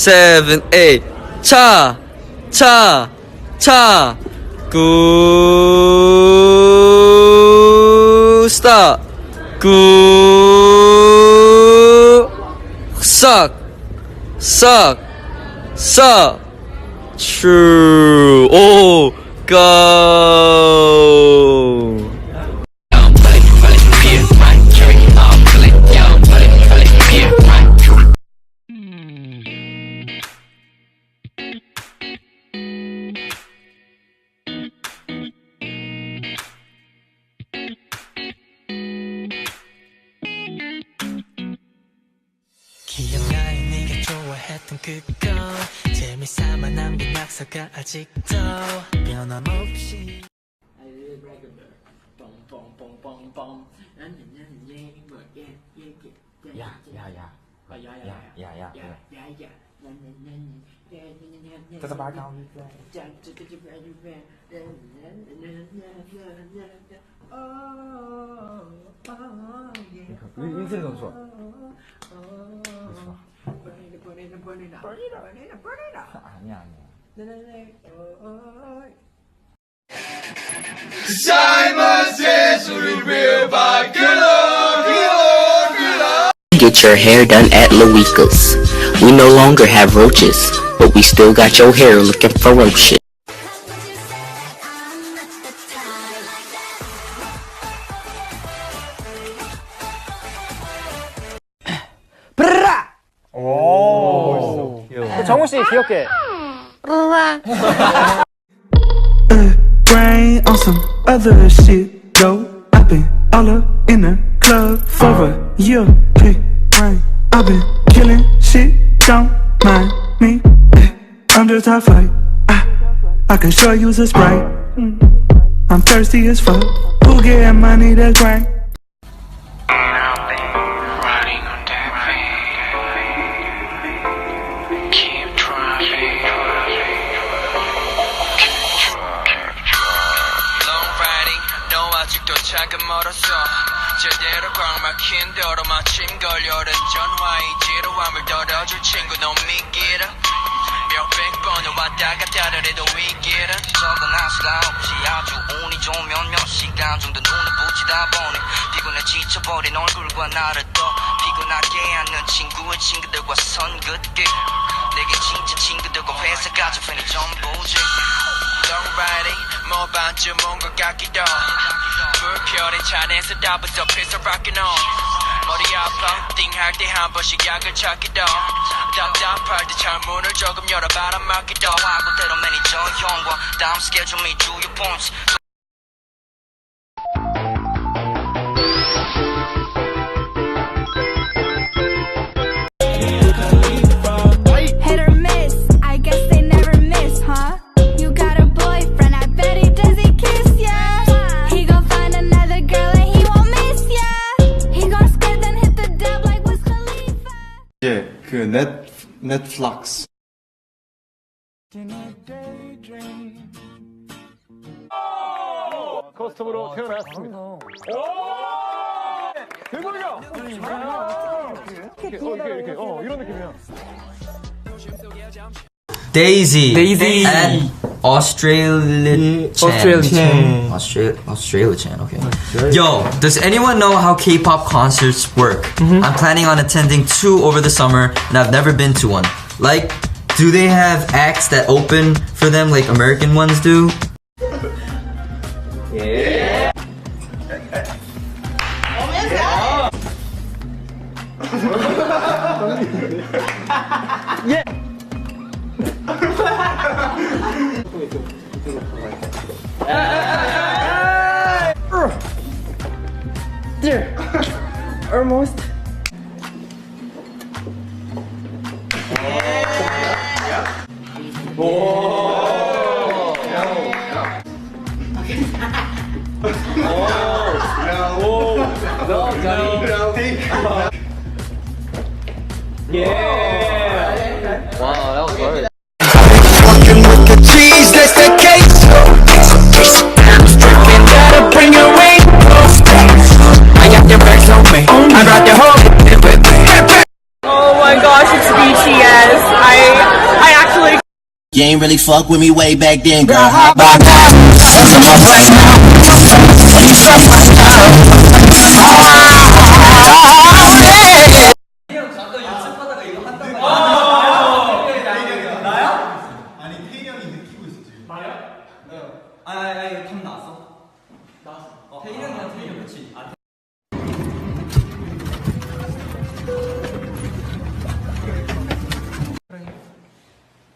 7, 8. Cha, cha, cha. Gusta, suck, suck, suck. True. Oh, go. 기억나는 네가 좋아했던 그거 재미삼아 남긴 낙서가 아직도 변함없이这是八高。인생 좀 좋아. 아니야 아니야. Get your hair done at Luika's. We no longer have roaches, but we still got your hair looking ferocious. 오. 정우 씨 귀엽게. Brain on some other shit though. I've been all up in the club for a year. Hey, right. I've been killing shit, don't mind me. I'm just top flight. I can sure use a Sprite. I'm thirsty as fuck. Who get money that's right? 아직도 차가 멀었어 제대로 꽉 막힌 도로 마침 걸려든 전화의 지루함을 덜어줄 친구 넌 믿기라 몇백 번을 왔다 갔다 해도 위기라 적응할 수가 없지 아주 운이 좋으면 몇 시간 정도 눈을 붙이다 보니 피곤해 지쳐버린 얼굴과 나를 더 피곤하게 하는 친구의 친구들과 선긋기 내게 진짜 친구들과 회사 가족 팬이 전부지 Long riding 뭐 반쯤 온 것 같기도 불편해 차내서 답은 더 필수 rockin' on 머리 아파 띵할 때 한 번씩 약을 찾기도 답답할 때 창문을 조금 열어 바람 맞기도 하고 때론 매니저 형과 다음 스케줄 및 주요 포인트 Hit or miss, I guess they never miss, huh? You got a boyfriend, I bet he does he kiss ya? He gon' find another girl and he won't miss ya. He gon' skirt then hit the dub like Wiz Khalifa. 예, 그 넷플릭스. 커스텀으로 태어났습니다. 대박이야! 이렇게 이런 느낌이야. Daisy. Daisy. And Australia Chan, okay. Yo, does anyone know how K-pop concerts work? I'm planning on attending 2 over the summer and I've never been to one. Like, do they have acts that open for them like American ones do? Yeah. Yeah. There. Almost. Yeah. Wow, that was hard. Walking with the cheese, that's the case. Stripping, gotta bring your ring. I got your bags on me. I got the whole with me. Oh my gosh, it's BTS. You ain't really fuck with me way back then, girl. How about now? What's in my right now? When you suck my style. 아니 태인이 형이 느끼고 있어 지금. 나야? 아니 감 나왔어? 나왔어. 태인이랑 태인이 그렇지.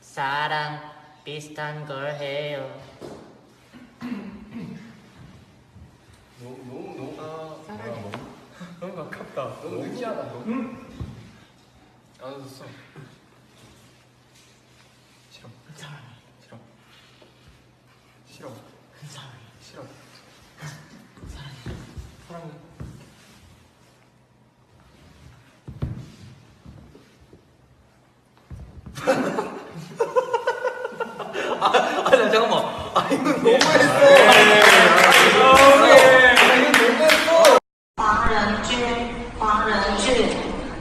사랑 비슷한 걸 해요. 너무 가깝다. 너무 느끼하다. 응? 안 웃었어. 싫어. 싫어. 싫어. 싫어. 사랑해. 아니 잠깐만. 아 이거 너무했어. 黄仁俊，黄仁俊，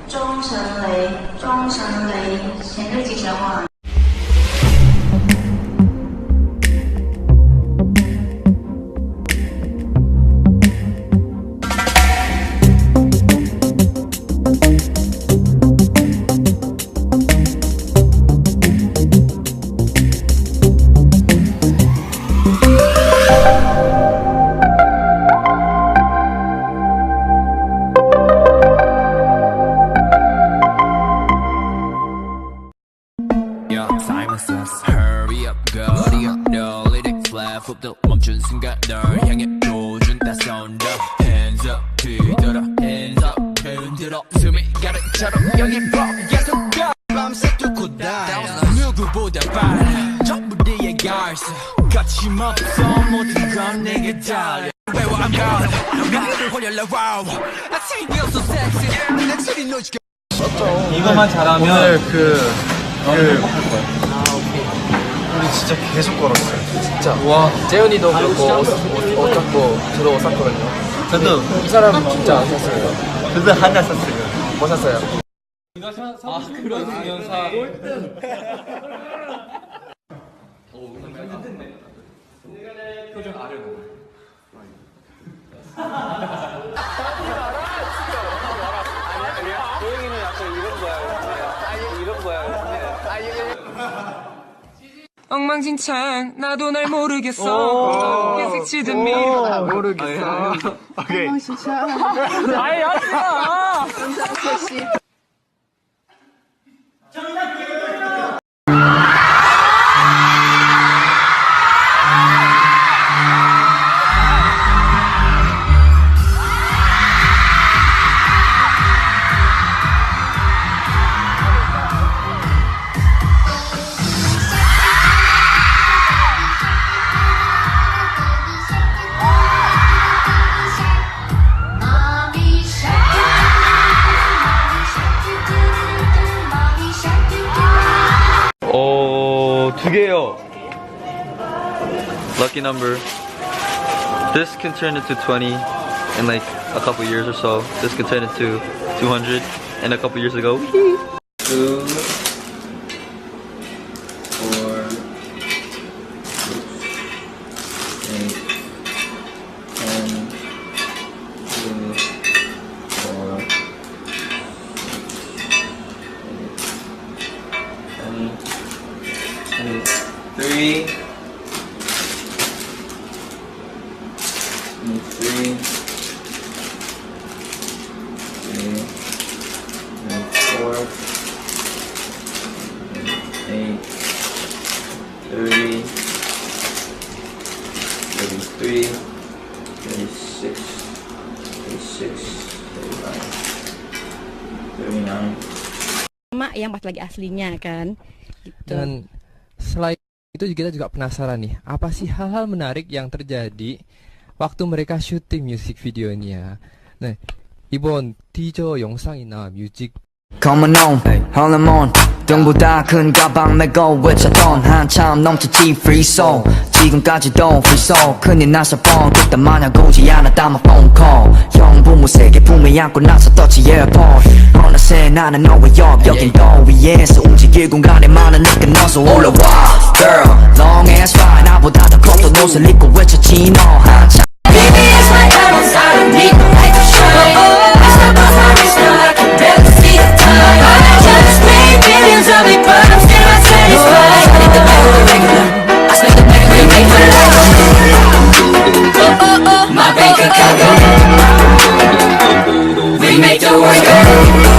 钟成雷，钟成雷，前面几句话。 Hurry up, go, hurry up, no, let it fly. 훅도 멈춘 순간 널 향해 도준 다 손도 hands up, 뒤돌아 hands up, 흔들어 숨이 가득처럼 여기 계속 가. 밤새 뚫고 다녀 누구보다 빨라 전부 네의 갈수 거침없어 모든 건 내게 달려. Where I'm going, 나를 홀려라 wow. I see you so sexy, 내 소리 너 지켜. 이거만 잘하면 오늘 우리 진짜 계속 걸었어요. 진짜. 와. 재현이도 그렇고 옷 샀고 저도 옷 샀거든요. 저도 이 사람 진짜 안 샀어요. 저도 하나 샀어요. 뭐 샀어요? 아 그런 동영상. 표정 아래로. 도영이는 약간 이런 거야. 이런 거야. 엉망진창 나도 날 모르겠어. 예색치듯 밀어. 모르겠어. 오케이. 아이 하지마. 두 개요. Lucky number. This can turn into 20 in like a couple years or so. This can turn into 200 in a couple years ago. 2, 4, 6, 8, 10, 2, 4, 23, sama yang pas lagi aslinya kan gitu. Dan selain itu kita juga penasaran nih, apa sih hal-hal menarik yang terjadi waktu mereka syuting music videonya. 네, 이번 티저 영상이나 뮤직 Coming on, hormone 등보다 큰 가방 메고 외쳤던 한참 넘쳤지 free soul 지금까지도 free soul 큰일 나서 뻔 그때 마냥 오지 않았다 my phone call 형 부모 세계 품에 안고 나서 떴지 airport 어느새 나는 너와 옆 여긴 더 위에서 움직일 공간에 많은 느껴 너서 올라와 girl long as fine 나보다 더 컸던 옷을 입고 외쳤지 너 한참 Baby, it's my diamonds, I don't need no light to shine. I step off my wrist now, I can barely see the time. I just made millions of it, but I'm still not satisfied. I need the bag with the regular, I spent the bag we made for life. My bank account go, we make the world go.